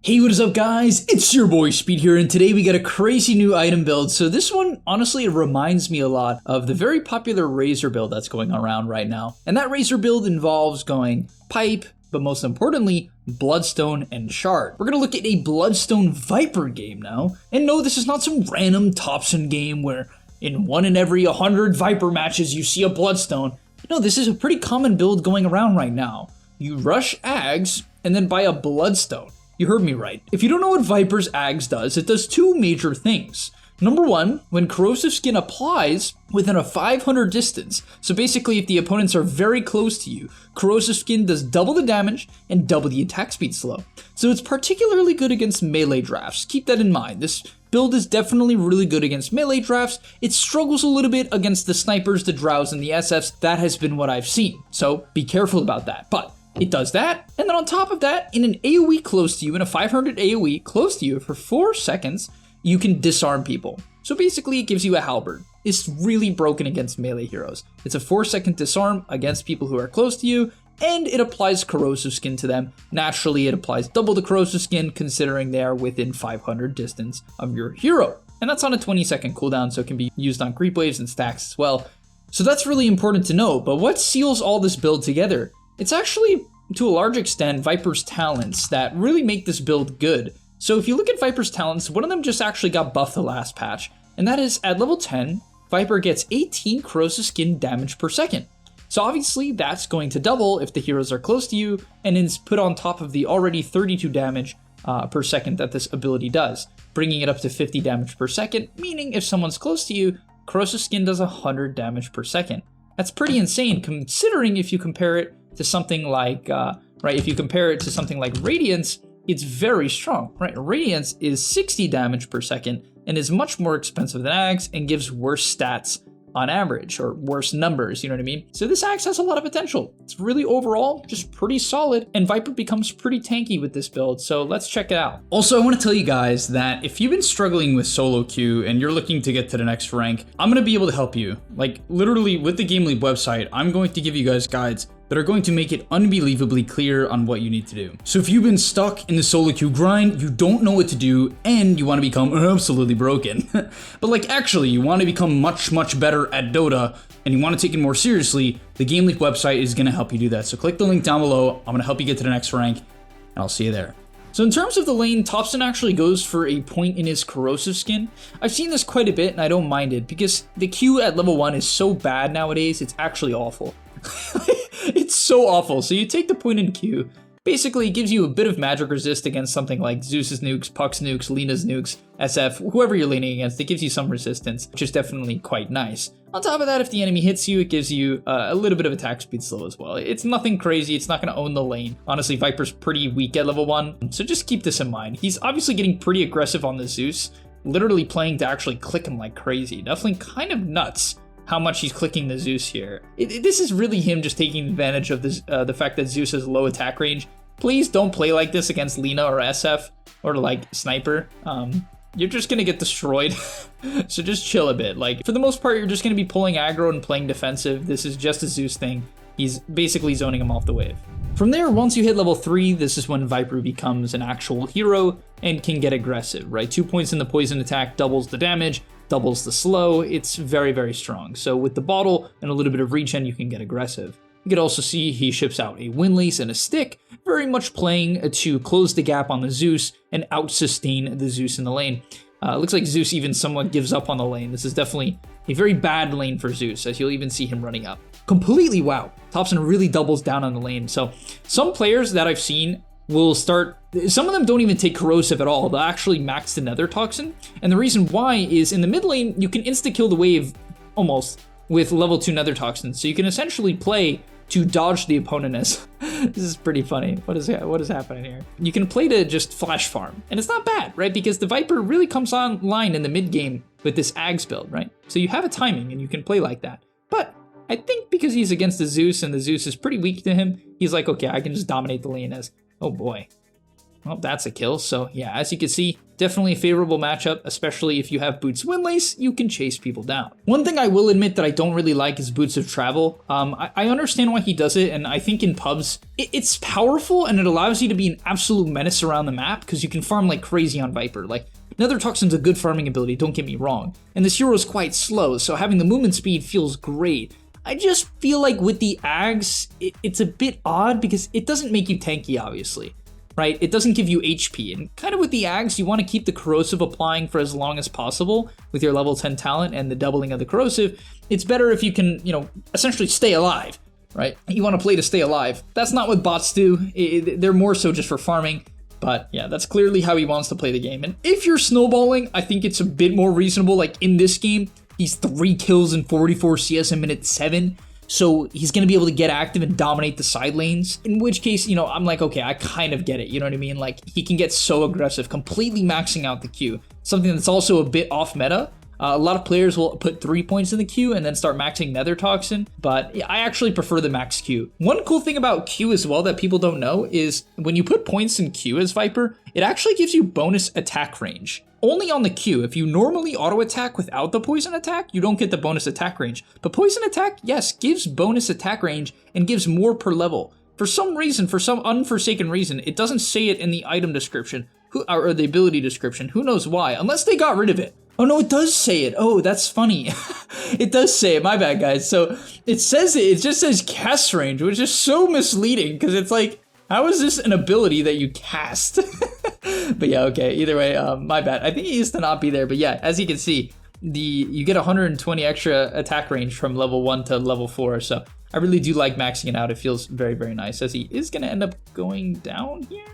Hey, what is up guys? It's your boy Speed here, and today we got a crazy new item build. So this one, honestly, it reminds me a lot of the very popular Razor build that's going around right now. And that Razor build involves going Pipe, but most importantly, Bloodstone and Shard. We're gonna look at a Bloodstone Viper game now. And no, this is not some random Thompson game where in 1 in every 100 Viper matches you see a Bloodstone. No, this is a pretty common build going around right now. You rush Ags and then buy a Bloodstone. You heard me right. If you don't know what Viper's Ags does, it does two major things. Number one, when Corrosive Skin applies within a 500 distance, so basically if the opponents are very close to you, Corrosive Skin does double the damage and double the attack speed slow. So it's particularly good against melee drafts. Keep that in mind. This build is definitely really good against melee drafts. It struggles a little bit against the snipers, the drows, and the SFs. That has been what I've seen. So be careful about that. But it does that, and then on top of that, in an AoE close to you, in a 500 AoE close to you for 4 seconds, you can disarm people. So basically it gives you a halberd. It's really broken against melee heroes. It's a 4-second disarm against people who are close to you, and it applies Corrosive Skin to them. Naturally, it applies double the Corrosive Skin considering they are within 500 distance of your hero. And that's on a 20-second cooldown, so it can be used on creep waves and stacks as well. So that's really important to know, but what seals all this build together? It's actually, to a large extent, Viper's talents that really make this build good. So if you look at Viper's talents, one of them just actually got buffed the last patch, and that is at level 10, Viper gets 18 Corrosive Skin damage per second. So obviously that's going to double if the heroes are close to you, and is put on top of the already 32 damage per second that this ability does, bringing it up to 50 damage per second, meaning if someone's close to you, Corrosive Skin does 100 damage per second. That's pretty insane considering if you compare it to something like, if you compare it to something like Radiance, it's very strong, right? Radiance is 60 damage per second and is much more expensive than Ags and gives worse stats on average, or worse numbers, you know what I mean? So this Axe has a lot of potential. It's really overall just pretty solid, and Viper becomes pretty tanky with this build, so let's check it out. Also, I want to tell you guys that if you've been struggling with solo queue and you're looking to get to the next rank, I'm going to be able to help you. Like literally with the Game League website, I'm going to give you guys guides that are going to make it unbelievably clear on what you need to do. So if you've been stuck in the solo queue grind, you don't know what to do, and you want to become absolutely broken, but like actually you want to become much better at Dota, and you want to take it more seriously, the Game League website is going to help you do that. So click the link down below. I'm going to help you get to the next rank, and I'll see you there. So in terms of the lane, Thompson actually goes for a point in his Corrosive Skin. I've seen this quite a bit, and I don't mind it, because the Q at level 1 is so bad nowadays, it's actually awful. It's so awful. So you take the point in Q. Basically, it gives you a bit of magic resist against something like Zeus's nukes, Puck's nukes, Lena's nukes, SF, whoever you're laning against. It gives you some resistance, which is definitely quite nice. On top of that, if the enemy hits you, it gives you a little bit of attack speed slow as well. It's nothing crazy. It's not going to own the lane. Honestly, Viper's pretty weak at level 1, so just keep this in mind. He's obviously getting pretty aggressive on the Zeus, literally playing to actually click him like crazy. Definitely kind of nuts how much he's clicking the Zeus here. This is really him just taking advantage of this, the fact that Zeus has low attack range. Please don't play like this against Lena or SF or like Sniper. You're just gonna get destroyed. So just chill a bit. Like for the most part, you're just gonna be pulling aggro and playing defensive. This is just a Zeus thing. He's basically zoning him off the wave. From there, once you hit level 3, this is when Viper becomes an actual hero and can get aggressive, right? 2 points in the poison attack doubles the damage, doubles the slow. It's very strong. So with the bottle and a little bit of regen, you can get aggressive. You can also see he ships out a windlace and a stick, very much playing to close the gap on the Zeus and out-sustain the Zeus in the lane. Looks like Zeus even somewhat gives up on the lane. This is definitely a very bad lane for Zeus, as you'll even see him running up. Completely wow. Thompson really doubles down on the lane. So some players that I've seen will start, some of them don't even take Corrosive at all. They'll actually max the Nether Toxin. And the reason why is in the mid lane, you can insta-kill the wave almost with level 2 Nether Toxin. So you can essentially play to dodge the opponent as, this is pretty funny. What is happening here? You can play to just flash farm. And it's not bad, right? Because the Viper really comes online in the mid game with this Ags build, right? So you have a timing and you can play like that. But I think because he's against the Zeus and the Zeus is pretty weak to him, he's like, okay, I can just dominate the lane as, oh boy. Well, that's a kill. So yeah, as you can see, definitely a favorable matchup, especially if you have Boots Windlace, you can chase people down. One thing I will admit that I don't really like is Boots of Travel. I understand why he does it, and I think in pubs, it's powerful and it allows you to be an absolute menace around the map because you can farm like crazy on Viper. Like, Nether Toxin's a good farming ability, don't get me wrong, and this hero is quite slow, so having the movement speed feels great. I just feel like with the Ags, it's a bit odd because it doesn't make you tanky, obviously. Right? It doesn't give you HP, and kind of with the Ags, you want to keep the corrosive applying for as long as possible with your level 10 talent and the doubling of the corrosive. It's better if you can, essentially stay alive, right? You want to play to stay alive. That's not what bots do. They're more so just for farming, but yeah, that's clearly how he wants to play the game. And if you're snowballing, I think it's a bit more reasonable. Like in this game, he's 3 kills and 44 CS in minute 7. So he's going to be able to get active and dominate the side lanes, in which case, I'm like, okay, I kind of get it, you know what I mean? Like, he can get so aggressive, completely maxing out the Q, something that's also a bit off meta. A lot of players will put 3 points in the Q and then start maxing Nether Toxin, but I actually prefer the max Q. One cool thing about Q as well that people don't know is when you put points in Q as Viper, it actually gives you bonus attack range. Only on the Q. If you normally auto attack without the poison attack, you don't get the bonus attack range. But poison attack, yes, gives bonus attack range and gives more per level. For some reason, for some unforsaken reason, it doesn't say it in the item description or the ability description. Who knows why? Unless they got rid of it. Oh no, it does say it. Oh, that's funny. It does say it. My bad, guys. So it says it. It just says cast range, which is so misleading because it's like, how is this an ability that you cast? But yeah, okay, either way, my bad. I think it used to not be there, but yeah, as you can see, you get 120 extra attack range from level 1 to level 4, so I really do like maxing it out. It feels very, very nice, as he is going to end up going down here.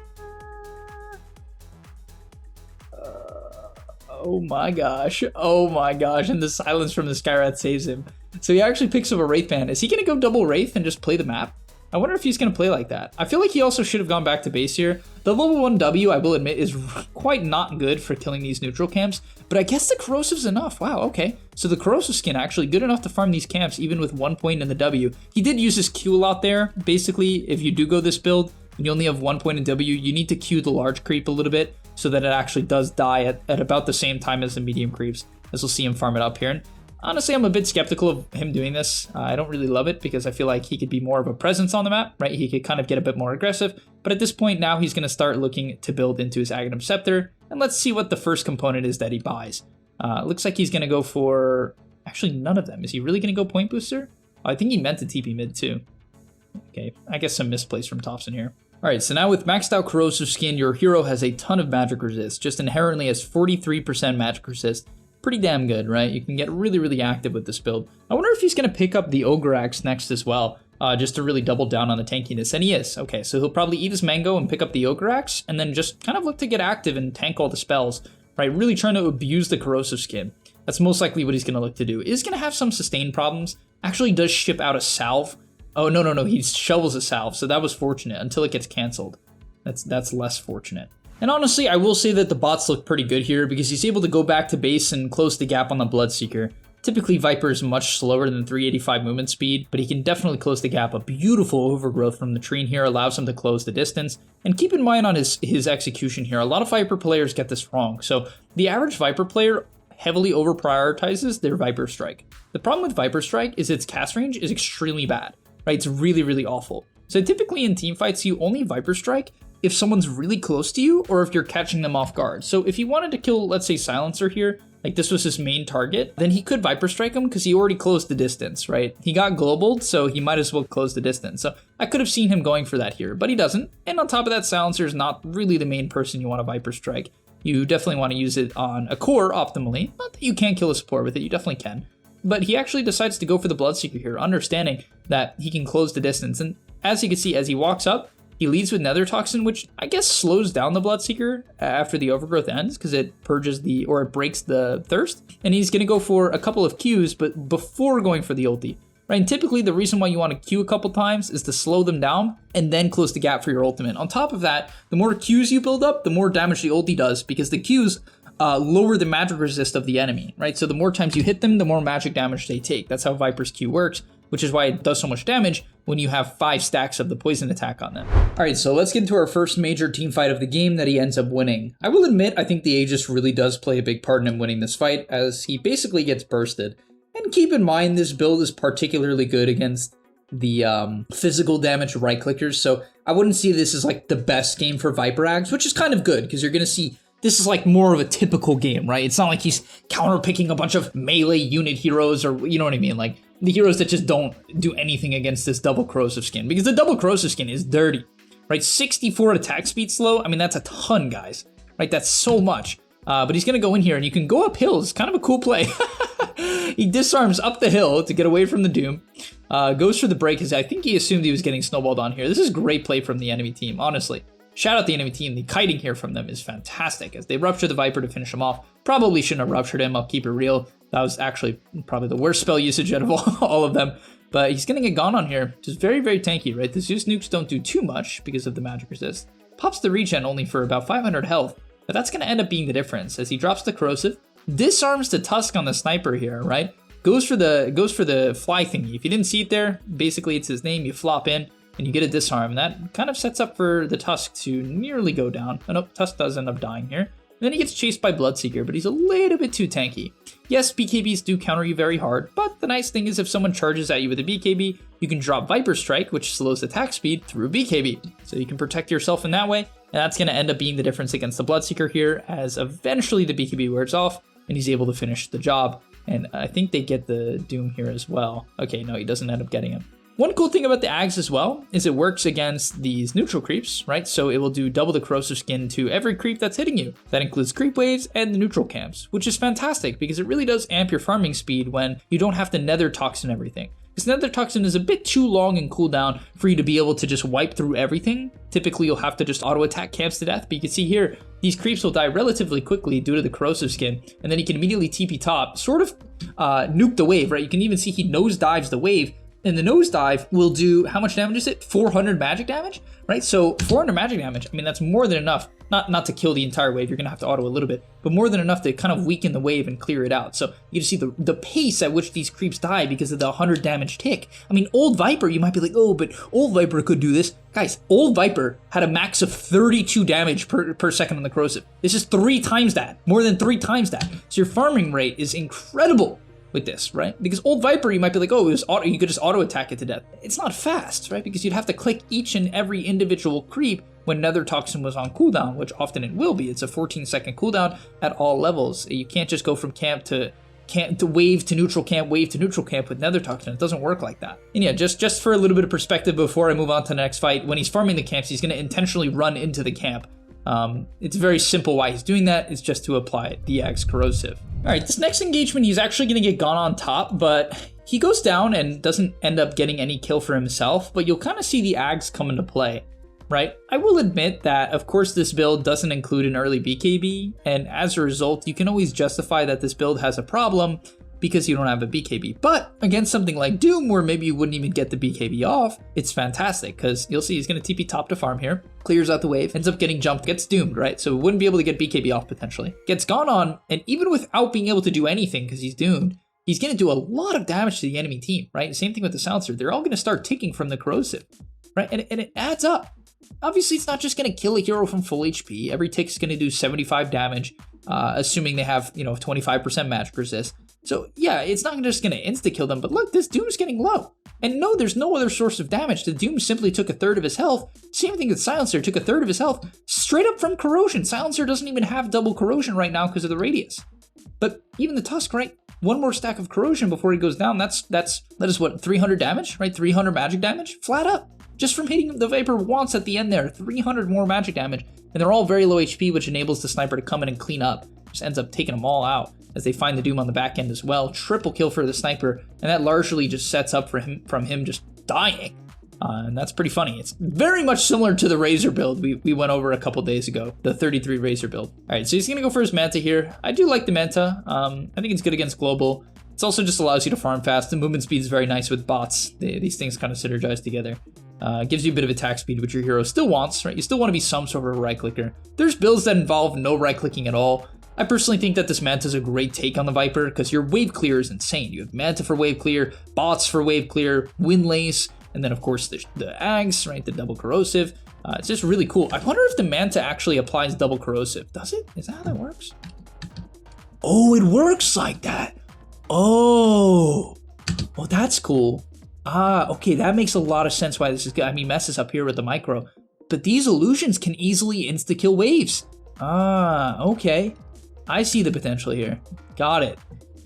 Oh my gosh, and the silence from the Skyrath saves him. So he actually picks up a Wraith Band. Is he going to go double Wraith and just play the map? I wonder if he's going to play like that. I feel like he also should have gone back to base here. The level 1 W, I will admit, is quite not good for killing these neutral camps, but I guess the corrosive's enough. Wow, okay. So the corrosive skin actually good enough to farm these camps even with 1 point in the W. He did use his Q a lot there. Basically, if you do go this build, and you only have 1 point in W, you need to Q the large creep a little bit so that it actually does die at about the same time as the medium creeps, as we'll see him farm it up here. And honestly, I'm a bit skeptical of him doing this. I don't really love it because I feel like he could be more of a presence on the map, right? He could kind of get a bit more aggressive. But at this point now, he's going to start looking to build into his Aghanim Scepter. And let's see what the first component is that he buys. Looks like he's going to go for... Actually, none of them. Is he really going to go Point Booster? Oh, I think he meant to TP mid too. Okay, I guess some misplays from Thompson here. All right, so now with maxed out corrosive skin, your hero has a ton of magic resist. Just inherently has 43% magic resist. Pretty damn good, right? You can get really, really active with this build. I wonder if he's going to pick up the Ogre Axe next as well, just to really double down on the tankiness. And he is. Okay, so he'll probably eat his mango and pick up the Ogre Axe, and then just kind of look to get active and tank all the spells, right? Really trying to abuse the corrosive skin. That's most likely what he's going to look to do. Is going to have some sustain problems. Actually does ship out a salve. Oh, no, he shovels a salve, so that was fortunate until it gets canceled. That's less fortunate. And honestly, I will say that the bots look pretty good here because he's able to go back to base and close the gap on the Bloodseeker. Typically, Viper is much slower than 385 movement speed, but he can definitely close the gap. A beautiful overgrowth from the tree here allows him to close the distance. And keep in mind on his execution here, a lot of Viper players get this wrong. So the average Viper player heavily over-prioritizes their Viper Strike. The problem with Viper Strike is its cast range is extremely bad, right? It's really, really awful. So typically in teamfights, you only Viper Strike if someone's really close to you or if you're catching them off guard. So if he wanted to kill, let's say, Silencer here, like this was his main target, then he could Viper Strike him because he already closed the distance, right? He got globaled, so he might as well close the distance. So I could have seen him going for that here, but he doesn't. And on top of that, Silencer is not really the main person you want to Viper Strike. You definitely want to use it on a core optimally. Not that you can't kill a support with it, you definitely can. But he actually decides to go for the Bloodseeker here, understanding that he can close the distance. And as you can see, as he walks up, he leads with Nether Toxin, which I guess slows down the Bloodseeker after the overgrowth ends because it purges or it breaks the thirst. And he's going to go for a couple of Qs, but before going for the ulti. Right? And typically the reason why you want to Q a couple times is to slow them down and then close the gap for your ultimate. On top of that, the more Qs you build up, the more damage the ulti does because the Qs lower the magic resist of the enemy, right? So the more times you hit them, the more magic damage they take. That's how Viper's Q works, which is why it does so much damage, when you have 5 stacks of the poison attack on them. All right, so let's get into our first major team fight of the game that he ends up winning. I will admit, I think the Aegis really does play a big part in him winning this fight, as he basically gets bursted. And keep in mind, this build is particularly good against the physical damage right clickers, so I wouldn't see this as like the best game for Viper Ags, which is kind of good, because you're gonna see this is like more of a typical game, right? It's not like he's counter-picking a bunch of melee unit heroes, or you know what I mean, like the heroes that just don't do anything against this double corrosive skin, because the double corrosive skin is dirty, right? 64 attack speed slow, I mean, that's a ton, guys, right? That's so much. But he's gonna go in here, and you can go up hills. Kind of a cool play. He disarms up the hill to get away from the Doom. Goes for the break, because I think he assumed he was getting snowballed on here. This is great play from the enemy team, honestly. Shout out the enemy team. The kiting here from them is fantastic, as they rupture the Viper to finish him off. Probably shouldn't have ruptured him, I'll keep it real. That was actually probably the worst spell usage out of all of them. But he's gonna get gone on here, which is very, very tanky, right? The Zeus nukes don't do too much because of the magic resist. Pops the regen only for about 500 health, but that's gonna end up being the difference, as he drops the corrosive, disarms the Tusk on the sniper here, right? Goes for the fly thingy. If you didn't see it there, basically it's his name, you flop in, and you get a disarm, and that kind of sets up for the Tusk to nearly go down. Oh, nope, Tusk does end up dying here. And then he gets chased by Bloodseeker, but he's a little bit too tanky. Yes, BKBs do counter you very hard, but the nice thing is if someone charges at you with a BKB, you can drop Viper Strike, which slows attack speed, through BKB. So you can protect yourself in that way, and that's going to end up being the difference against the Bloodseeker here, as eventually the BKB wears off, and he's able to finish the job. And I think they get the Doom here as well. Okay, no, he doesn't end up getting him. One cool thing about the Ags as well is it works against these neutral creeps, right? So it will do double the corrosive skin to every creep that's hitting you. That includes creep waves and the neutral camps, which is fantastic because it really does amp your farming speed when you don't have to nether toxin everything. Because nether toxin is a bit too long in cooldown for you to be able to just wipe through everything. Typically you'll have to just auto attack camps to death, but you can see here, these creeps will die relatively quickly due to the corrosive skin, and then he can immediately TP top, sort of nuke the wave, right? You can even see he nosedives the wave, and the nosedive will do, how much damage is it? 400 magic damage, right? So 400 magic damage, I mean, that's more than enough, not to kill the entire wave, you're gonna have to auto a little bit, but more than enough to kind of weaken the wave and clear it out. So you can see the pace at which these creeps die because of the 100 damage tick. I mean, old Viper, you might be like, oh, but old Viper could do this. Guys, old Viper had a max of 32 damage per second on the corrosive. This is 3 times that, more than 3 times that. So your farming rate is incredible with this, right? Because old Viper, you might be like, oh, you could just auto attack it to death. It's not fast, right? Because you'd have to click each and every individual creep when Nether Toxin was on cooldown, which often it will be. It's a 14-second cooldown at all levels. You can't just go from camp to wave to neutral camp with Nether Toxin. It doesn't work like that. And yeah, just for a little bit of perspective before I move on to the next fight, when he's farming the camps, he's going to intentionally run into the camp. It's very simple why he's doing that. It's just to apply the Axe Corrosive. All right, this next engagement, he's actually going to get gone on top, but he goes down and doesn't end up getting any kill for himself, but you'll kind of see the Ags come into play, right? I will admit that, of course, this build doesn't include an early BKB, and as a result, you can always justify that this build has a problem because you don't have a BKB. But against something like Doom, where maybe you wouldn't even get the BKB off, it's fantastic, because you'll see he's going to TP top to farm here, clears out the wave, ends up getting jumped, gets doomed, right? So wouldn't be able to get BKB off potentially. Gets gone on, and even without being able to do anything because he's doomed, he's going to do a lot of damage to the enemy team, right? Same thing with the silencer. They're all going to start ticking from the corrosive, right? And it adds up. Obviously, it's not just going to kill a hero from full HP. Every tick is going to do 75 damage, assuming they have, 25% magic resist. So yeah, it's not just going to insta-kill them, but look, this Doom's getting low. And no, there's no other source of damage. The Doom simply took a third of his health. Same thing with Silencer, took a third of his health straight up from corrosion. Silencer doesn't even have double corrosion right now because of the radius. But even the Tusk, right? One more stack of corrosion before he goes down. That is what, 300 damage, right? 300 magic damage, flat up. Just from hitting the Viper once at the end there, 300 more magic damage. And they're all very low HP, which enables the sniper to come in and clean up. Just ends up taking them all out as they find the Doom on the back end as well. Triple kill for the sniper, and that largely just sets up for him just dying. And that's pretty funny. It's very much similar to the Razor build we went over a couple days ago, the 33 Razor build. All right, so he's gonna go for his Manta here. I do like the Manta. I think it's good against global. It also just allows you to farm fast. The movement speed is very nice with bots. These things kind of synergize together. Gives you a bit of attack speed, which your hero still wants, right? You still want to be some sort of a right clicker. There's builds that involve no right clicking at all. I personally think that this Manta is a great take on the Viper because your wave clear is insane. You have Manta for wave clear, bots for wave clear, Windlace, And then, of course, the Ags, right? The double corrosive. It's just really cool. I wonder if the Manta actually applies double corrosive. Does it? Is that how that works? Oh, it works like that. Oh, that's cool. Okay, that makes a lot of sense why this is good. I mean, messes up here with the micro. But these illusions can easily insta-kill waves. Okay. I see the potential here. Got it.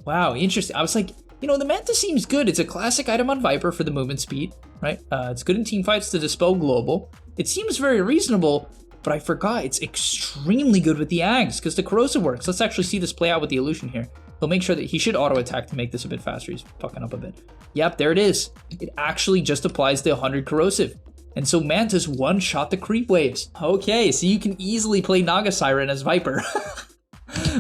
Wow, interesting. I was like, you know, the Manta seems good. It's a classic item on Viper for the movement speed, right? It's good in teamfights to dispel global. It seems very reasonable, but I forgot it's extremely good with the Ags because the corrosive works. Let's actually see this play out with the illusion here. He'll make sure that he should auto attack to make this a bit faster. He's fucking up a bit. Yep, there it is. It actually just applies the 100 corrosive. And so Manta's one-shot the creep waves. Okay, so you can easily play Naga Siren as Viper.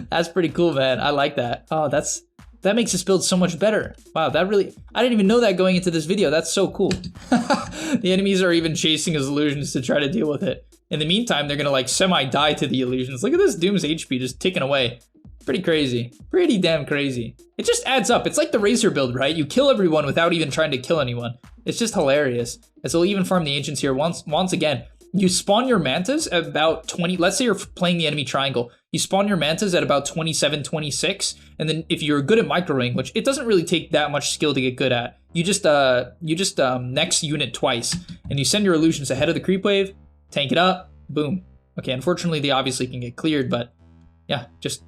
That's pretty cool, man. I like that. Oh, that makes this build so much better. Wow, I didn't even know that going into this video. That's so cool. The enemies are even chasing his illusions to try to deal with it. In the meantime, they're gonna like semi-die to the illusions. Look at this Doom's HP just ticking away. Pretty crazy. Pretty damn crazy. It just adds up. It's like the Razor build, right? You kill everyone without even trying to kill anyone. It's just hilarious. And so we'll even farm the Ancients here once again. You spawn your Mantas at about 20, let's say you're playing the enemy triangle. You spawn your Mantas at about 27, 26, and then if you're good at microing, which it doesn't really take that much skill to get good at, you just next unit twice, and you send your illusions ahead of the creep wave, tank it up, boom. Okay, unfortunately they obviously can get cleared, but yeah, just,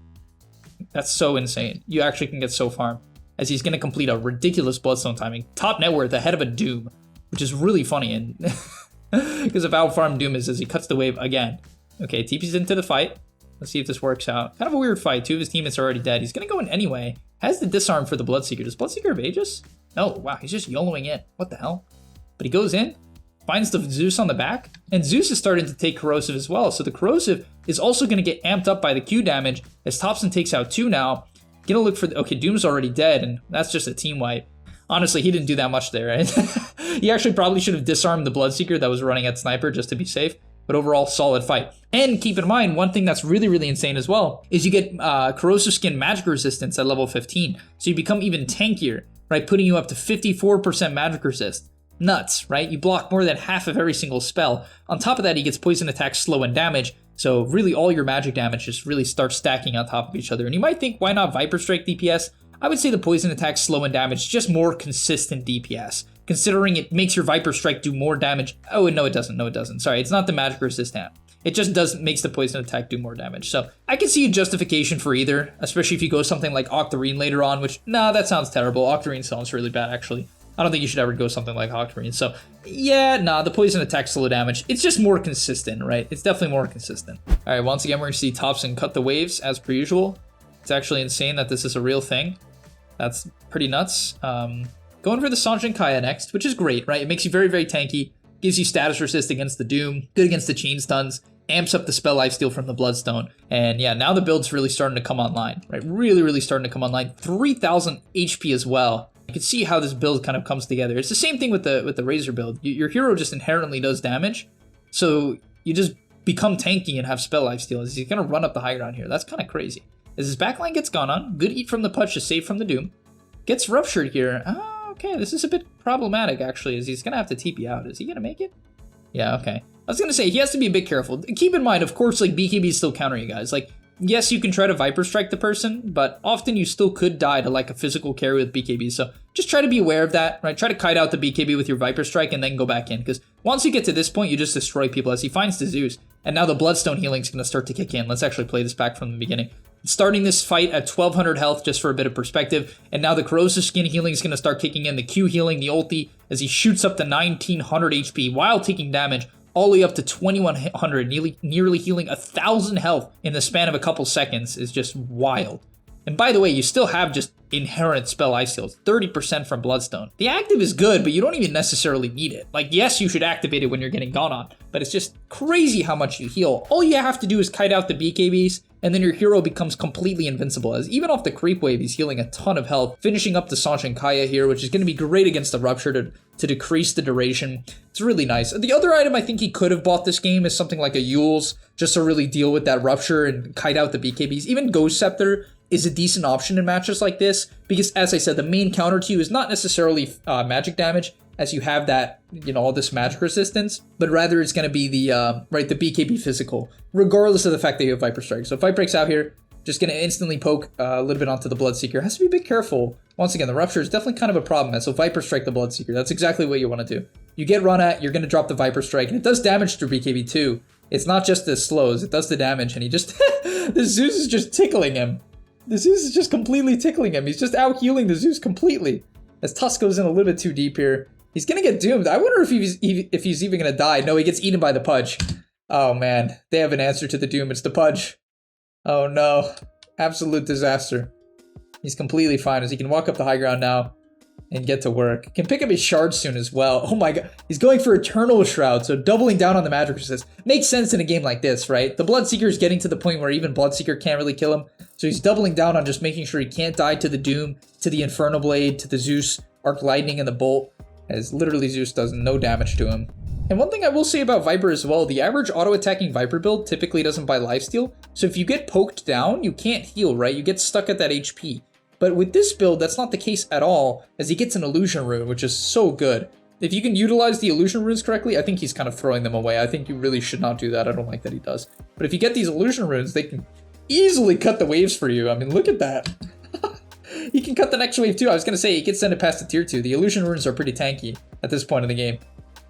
that's so insane. You actually can get so farm, as he's gonna complete a ridiculous Bloodstone timing. Top net worth ahead of a Doom, which is really funny, and because of how farm Doom is as he cuts the wave again. Okay, TP's into the fight. Let's see if this works out. Kind of a weird fight. 2 of his teammates are already dead. He's going to go in anyway. Has the disarm for the Bloodseeker. Does Bloodseeker have Aegis? No, wow, he's just YOLOing in. What the hell? But he goes in, finds the Zeus on the back, and Zeus is starting to take corrosive as well. So the corrosive is also going to get amped up by the Q damage as Thompson takes out 2 now. Gonna look for okay, Doom's already dead, and that's just a team wipe. Honestly, he didn't do that much there, right? He actually probably should have disarmed the Bloodseeker that was running at Sniper just to be safe. But overall, solid fight. And keep in mind, one thing that's really, really insane as well is you get corrosive skin magic resistance at level 15. So you become even tankier, right? Putting you up to 54% magic resist. Nuts, right? You block more than half of every single spell. On top of that, he gets poison attack, slow, and damage. So really all your magic damage just really starts stacking on top of each other. And you might think, why not Viper Strike DPS? I would say the poison attack, slow, and damage, just more consistent DPS. Considering it makes your Viper Strike do more damage. Oh, no, it doesn't. No, it doesn't. Sorry, it's not the magic resistant. It just makes the poison attack do more damage. So I can see a justification for either, especially if you go something like Octarine later on, which, nah, that sounds terrible. Octarine sounds really bad, actually. I don't think you should ever go something like Octarine. So yeah, nah, the poison attack, slow damage. It's just more consistent, right? It's definitely more consistent. All right, once again, we're going to see Thompson cut the waves as per usual. It's actually insane that this is a real thing. That's pretty nuts. Going for the Sange and Kaya next, which is great, right? It makes you very, very tanky, gives you status resist against the Doom, good against the chain stuns, amps up the spell lifesteal from the Bloodstone. And yeah, now the build's really starting to come online, right? Really, really starting to come online. 3,000 HP as well. You can see how this build kind of comes together. It's the same thing with the Razor build. Your hero just inherently does damage, so you just become tanky and have spell lifesteal. He's gonna run up the high ground here. That's kind of crazy. As his backline gets gone on, good eat from the Pudge to save from the Doom. Gets ruptured here. Okay, this is a bit problematic, actually, as he's going to have to TP out. Is he going to make it? Yeah, okay. I was going to say, he has to be a bit careful. Keep in mind, of course, like, BKB is still countering you guys. Like, yes, you can try to Viper Strike the person, but often you still could die to, like, a physical carry with BKB. So just try to be aware of that, right? Try to kite out the BKB with your Viper Strike and then go back in. Because once you get to this point, you just destroy people as he finds the Zeus. And now the Bloodstone healing is going to start to kick in. Let's actually play this back from the beginning. Starting this fight at 1200 health just for a bit of perspective, and now the corrosive skin healing is going to start kicking in, the Q healing, the ulti, as he shoots up to 1900 HP while taking damage all the way up to 2100, nearly healing 1000 health in the span of a couple seconds is just wild. And by the way, you still have just inherent spell lifesteals, 30% from Bloodstone. The active is good, but you don't even necessarily need it. Like, yes, you should activate it when you're getting gone on, but it's just crazy how much you heal. All you have to do is kite out the BKBs, and then your hero becomes completely invincible, as even off the creep wave, he's healing a ton of health, finishing up the Sange and Kaya here, which is going to be great against the Rupture to decrease the duration. It's really nice. The other item I think he could have bought this game is something like a Yule's, just to really deal with that Rupture and kite out the BKBs. Even Ghost Scepter is a decent option in matches like this, because as I said, the main counter to you is not necessarily magic damage, as you have that, you know, all this magic resistance, but rather it's going to be the, the BKB physical, regardless of the fact that you have Viper Strike. So if Fight Breaks out here, just going to instantly poke a little bit onto the Bloodseeker. Has to be a bit careful. Once again, the Rupture is definitely kind of a problem, man. So Viper Strike the Bloodseeker. That's exactly what you want to do. You get run at, you're going to drop the Viper Strike, and it does damage through BKB too. It's not just the slows, it does the damage, and he just... the Zeus is just tickling him. The Zeus is just completely tickling him. He's just out healing the Zeus completely. As Tusk goes in a little bit too deep here. He's going to get doomed. I wonder if he's even going to die. No, he gets eaten by the Pudge. Oh man, they have an answer to the doom. It's the Pudge. Oh no. Absolute disaster. He's completely fine as he can walk up the high ground now and get to work. Can pick up his shard soon as well. Oh my god. He's going for Eternal Shroud, so doubling down on the magic resist. Makes sense in a game like this, right? The Bloodseeker is getting to the point where even Bloodseeker can't really kill him. So he's doubling down on just making sure he can't die to the Doom, to the Infernal Blade, to the Zeus, Arc Lightning, and the Bolt. As literally Zeus does no damage to him. And one thing I will say about Viper as well, the average auto-attacking Viper build typically doesn't buy lifesteal, so if you get poked down, you can't heal, right? You get stuck at that HP. But with this build, that's not the case at all, as he gets an Illusion Rune, which is so good. If you can utilize the Illusion Runes correctly, I think he's kind of throwing them away. I think you really should not do that. I don't like that he does. But if you get these Illusion Runes, they can easily cut the waves for you. I mean, look at that. He can cut the next wave too. I was going to say, he can send it past the tier 2. The Illusion Runes are pretty tanky at this point in the game.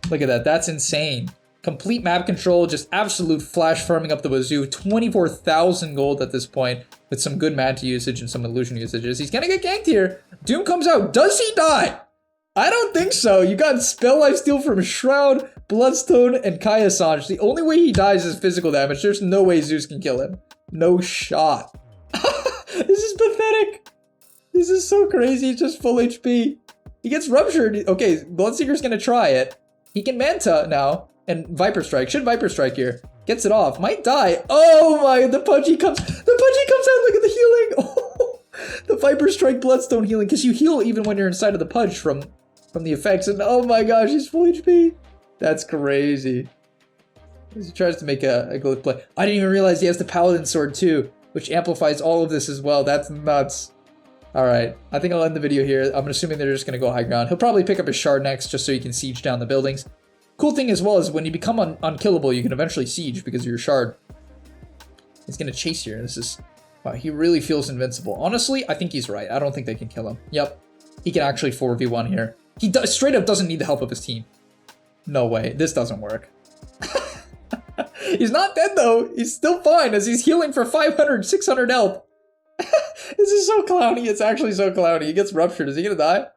Look at that. That's insane. Complete map control, just absolute flash farming up the wazoo. 24,000 gold at this point with some good Manta usage and some illusion usages. He's going to get ganked here. Doom comes out. Does he die? I don't think so. You got Spell Lifesteal from Shroud, Bloodstone, and Kaya Sange. The only way he dies is physical damage. There's no way Zeus can kill him. No shot. This is pathetic. This is so crazy. He's just full HP. He gets ruptured. Okay, Bloodseeker's going to try it. He can Manta now, and Viper Strike. Should Viper Strike here. Gets it off. Might die. Oh my, the Pudgy comes out. Look at the healing. Oh, the Viper Strike Bloodstone healing, because you heal even when you're inside of the Pudge from the effects. And oh my gosh, he's full HP. That's crazy. He tries to make a good play. I didn't even realize he has the Paladin Sword too, which amplifies all of this as well. That's nuts. Alright, I think I'll end the video here. I'm assuming they're just going to go high ground. He'll probably pick up his shard next just so he can siege down the buildings. Cool thing as well is when you become unkillable, you can eventually siege because of your shard. He's going to chase here. This is... Wow, he really feels invincible. Honestly, I think he's right. I don't think they can kill him. Yep, he can actually 4v1 here. He straight up doesn't need the help of his team. No way. This doesn't work. He's not dead though. He's still fine as he's healing for 500, 600 health. This is so clowny. It's actually so clowny. He gets ruptured. Is he gonna die?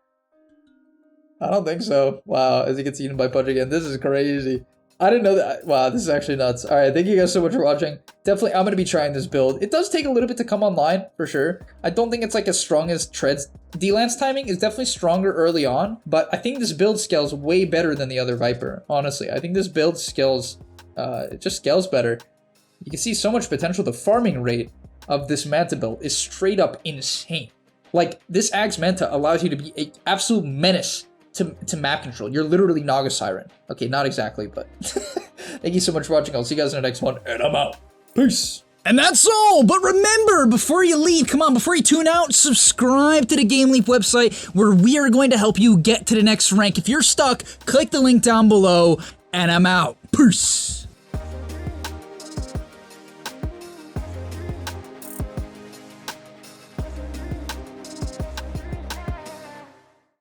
I don't think so. Wow, as he gets eaten by Pudge again. This is crazy. I didn't know that. Wow, this is actually nuts. Alright, thank you guys so much for watching. Definitely, I'm gonna be trying this build. It does take a little bit to come online, for sure. I don't think it's like as strong as Tread's. D-Lance timing is definitely stronger early on, but I think this build scales way better than the other Viper. Honestly, I think this build scales, it just scales better. You can see so much potential. The farming rate of this Manta build is straight up insane. Like, this Axe Manta allows you to be an absolute menace to map control. You're literally Naga Siren. Okay, not exactly, but thank you so much for watching. I'll see you guys in the next one, and I'm out. Peace. And that's all, but remember, before you leave, come on, before you tune out, subscribe to the Game Leap website where we are going to help you get to the next rank. If you're stuck, click the link down below, and I'm out. Peace.